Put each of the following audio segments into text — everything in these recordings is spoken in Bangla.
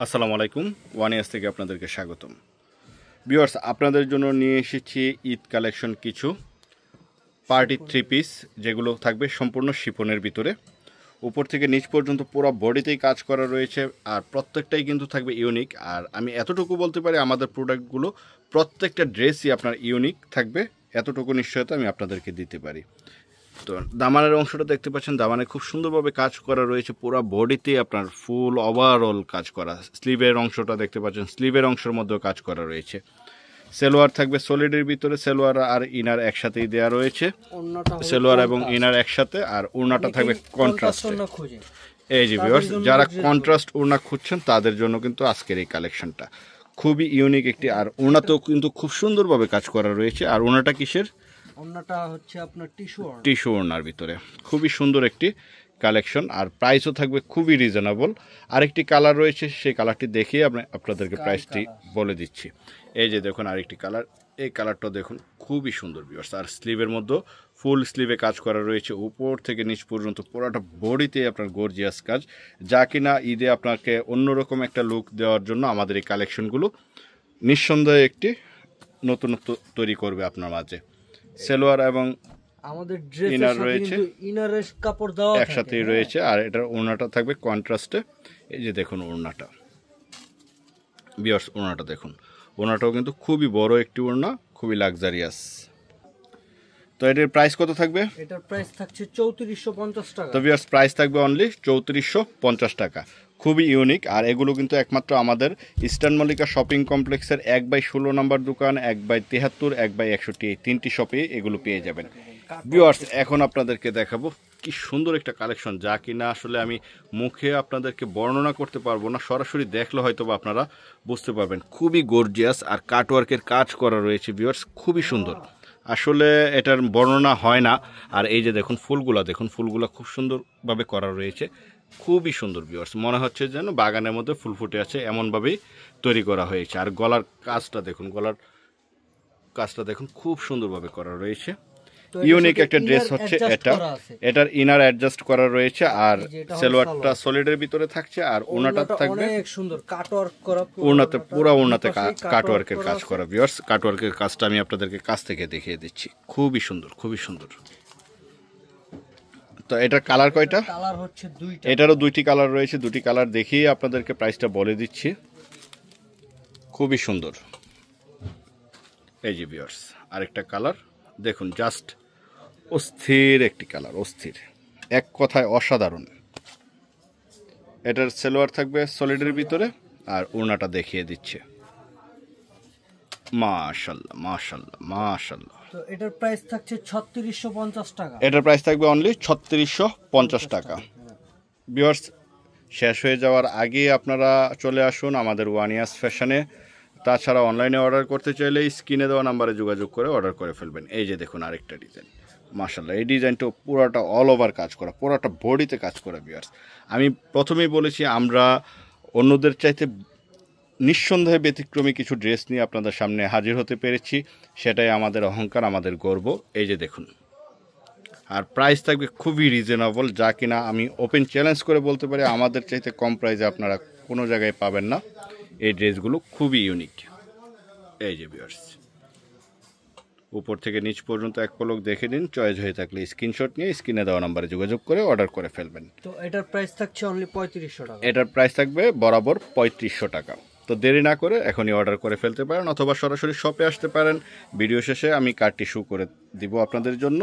আসসালামু আলাইকুম, ওয়ানিয়াস থেকে আপনাদেরকে স্বাগতম। ভিউয়ার্স, আপনাদের জন্য নিয়ে এসেছি ঈদ কালেকশন কিছু পার্টি থ্রি পিস, যেগুলো থাকবে সম্পূর্ণ শিফনের ভিতরে। উপর থেকে নিচ পর্যন্ত পুরো বডিতেই কাজ করা রয়েছে, আর প্রত্যেকটাই কিন্তু থাকবে ইউনিক। আর আমি এতটুকু বলতে পারি, আমাদের প্রোডাক্টগুলো প্রত্যেকটা ড্রেসই আপনার ইউনিক থাকবে, এতটুকু নিশ্চয়তা আমি আপনাদেরকে দিতে পারি। তো দামানের অংশটা দেখতে পাচ্ছেন, দামানে খুব সুন্দরভাবে কাজ করা রয়েছে, পুরো বডিতে আপনার ফুল ওভারঅল কাজ করা। স্লিভের অংশটা দেখতে পাচ্ছেন, স্লিভের অংশের মধ্যেও কাজ করা রয়েছে। সেলোয়ার থাকবে সলিডের ভিতরে, সেলোয়ার আর ইনার একসাথেই দেওয়া রয়েছে, সেলোয়ার এবং ইনার একসাথে। আর ওড়নাটা থাকবে কন্ট্রাস্ট। এই যে ভিউয়ার্স, যারা কন্ট্রাস্ট ওড়না খুঁজছেন তাদের জন্য কিন্তু আজকের এই কালেকশনটা খুবই ইউনিক একটি। আর ওড়নাতেও কিন্তু খুব সুন্দরভাবে কাজ করা রয়েছে। আর ওড়নাটা কিসের? ওড়নাটা হচ্ছে আপনার টিস্যু ওড়নার ভিতরে খুবই সুন্দর একটি কালেকশন। আর প্রাইসও থাকবে খুবই রিজনেবল। আরেকটি কালার রয়েছে, সেই কালারটি দেখিয়ে আপনাদেরকে প্রাইসটি বলে দিচ্ছি। এই যে দেখুন আরেকটি কালার, এই কালারটা দেখুন খুবই সুন্দর ভিউয়ার্স। আর স্লিভের মধ্যে ফুল স্লিভে কাজ করা রয়েছে, উপর থেকে নিচ পর্যন্ত পুরোটা বডিতে আপনার গর্জিয়াস কাজ, যা কিনা ঈদে আপনাকে অন্যরকম একটা লুক দেওয়ার জন্য আমাদের এই কালেকশনগুলো নিঃসন্দেহে একটি নতুনত্ব তৈরি করবে আপনার মাঝে। সেলোয়ার এবং আমাদের ইনার রয়েছে, ইনারের কাপড় দেওয়া একসাথেই রয়েছে। আর এটার ওড়নাটা থাকবে কন্ট্রাস্টে। এই যে দেখুন ওড়নাটা ভিউয়ার্স, ওড়নাটা দেখুন, ওড়নাটাও কিন্তু খুবই বড় একটি ওড়না, খুবই লাক্সারিয়াস। তো এটার প্রাইস কত থাকবে? এটার প্রাইস থাকছে 3450 টাকা। তো ভিউয়ার্স, প্রাইস থাকবে অনলি 3450 টাকা, খুবই ইউনিক। আর এগুলো কিন্তু একমাত্র আমাদের ইস্টার্ন মল্লিকা শপিং কমপ্লেক্সের 1/16 নম্বর দোকান, 1/73, 1/61 এই তিনটি শপে এগুলো পেয়ে যাবেন। ভিউয়ার্স, এখন আপনাদেরকে দেখাবো কি সুন্দর একটা কালেকশন, যা কিনা আসলে আমি মুখে আপনাদেরকে বর্ণনা করতে পারবো না, সরাসরি দেখলে হয়তো বা আপনারা বুঝতে পারবেন। খুবই গর্জিয়াস আর কাটওয়ার্কের কাজ করা রয়েছে ভিউয়ার্স, খুবই সুন্দর, আসলে এটার বর্ণনা হয় না। আর এই যে দেখুন ফুলগুলা, দেখুন ফুলগুলা খুব সুন্দরভাবে করা রয়েছে, খুবই সুন্দর ভিউয়ার্স, মনে হচ্ছে যেন বাগানের মধ্যে ফুল ফুটে আছে, এমনভাবেই তৈরি করা হয়েছে। আর গলার কাজটা দেখুন, গলার কাজটা দেখুন খুব সুন্দরভাবে করা রয়েছে। ইউনিক একটা ড্রেস হচ্ছে এটা, এটার ইনার অ্যাডজাস্ট করা রয়েছে। আর সালোয়ারটা সলিডের ভিতরে থাকছে, আর ওড়নাটা থাকবে অনেক সুন্দর কাটওয়ার্ক করা, ওড়নাতে পুরো ওড়নাতে কাটওয়ার্কের কাজ করা ভিউয়ার্স। কাটওয়ার্কের কাজটা আমি আপনাদেরকে কাছ থেকে দেখিয়ে দিচ্ছি, খুবই সুন্দর, খুবই সুন্দর। তো এটার কালার কয়টা? কালার হচ্ছে দুইটা, এটারও দুইটি কালার রয়েছে, দুটি কালার দেখিয়ে আপনাদেরকে প্রাইসটা বলে দিচ্ছি, খুবই সুন্দর। এই যে ভিউয়ার্স, আরেকটা কালার দেখুন, জাস্ট অস্থির একটি কালার, অস্থির, এক কথায় অসাধারণ। এটার সালোয়ার থাকবে সলিডের ভিতরে, আর ওড়নাটা দেখিয়ে দিচ্ছে, মাশাআল্লাহ মাশাআল্লাহ মাশাআল্লাহ। তো এটার প্রাইস থাকছে 3650 টাকা। এটার প্রাইস থাকবে অনলি 3650 টাকা। ভিউয়ার্স, শেষ হয়ে যাওয়ার আগে আপনারা চলে আসুন আমাদের ওয়ানিয়াস ফ্যাশনে। তাছাড়া অনলাইনে অর্ডার করতে চাইলে স্ক্রিনে দেওয়া নাম্বারে যোগাযোগ করে অর্ডার করে ফেলবেন। এই যে দেখুন আরেকটা ডিজাইন, মাশাআল্লাহ, এই ডিজাইনটা পুরোটা অল ওভার কাজ করা, পুরোটা বডিতে কাজ করা ভিউয়ার্স। আমি প্রথমেই বলেছি, আমরা অন্যদের চাইতে নিঃসন্দেহে ব্যতিক্রমী কিছু ড্রেস নিয়ে আপনাদের সামনে হাজির হতে পেরেছি, সেটাই আমাদের অহংকার, আমাদের গর্ব। এই যে দেখুন, আর প্রাইস থাকবে খুবই রিজনেবল, যা কিনা আমি ওপেন চ্যালেঞ্জ করে বলতে পারি আমাদের চাইতে কম প্রাইসে আপনারা কোনো জায়গায় পাবেন না। এই ড্রেসগুলো খুবই ইউনিক। এই যে ভিউয়ার্স, উপর থেকে নিচ পর্যন্ত এক পলক দেখে নিন, চয়েস হয়ে থাকলে স্ক্রিনশট নিয়ে স্ক্রিনে দেওয়া নাম্বারে যোগাযোগ করে অর্ডার করে ফেলবেন। তো এটার প্রাইস থাকছে অনলি 3500 টাকা। এটার প্রাইস থাকবে বরাবর 3500 টাকা। তো দেরি না করে এখনই অর্ডার করে ফেলতে পারেন, অথবা সরাসরি শপে আসতে পারেন। ভিডিও শেষে আমি কার্ডটি শো করে দিব আপনাদের জন্য,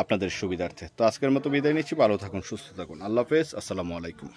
আপনাদের সুবিধার্থে। তো আজকের মতো বিদায় নিচ্ছি, ভালো থাকুন, সুস্থ থাকুন, আল্লাহ হাফেজ, আসসালামু আলাইকুম।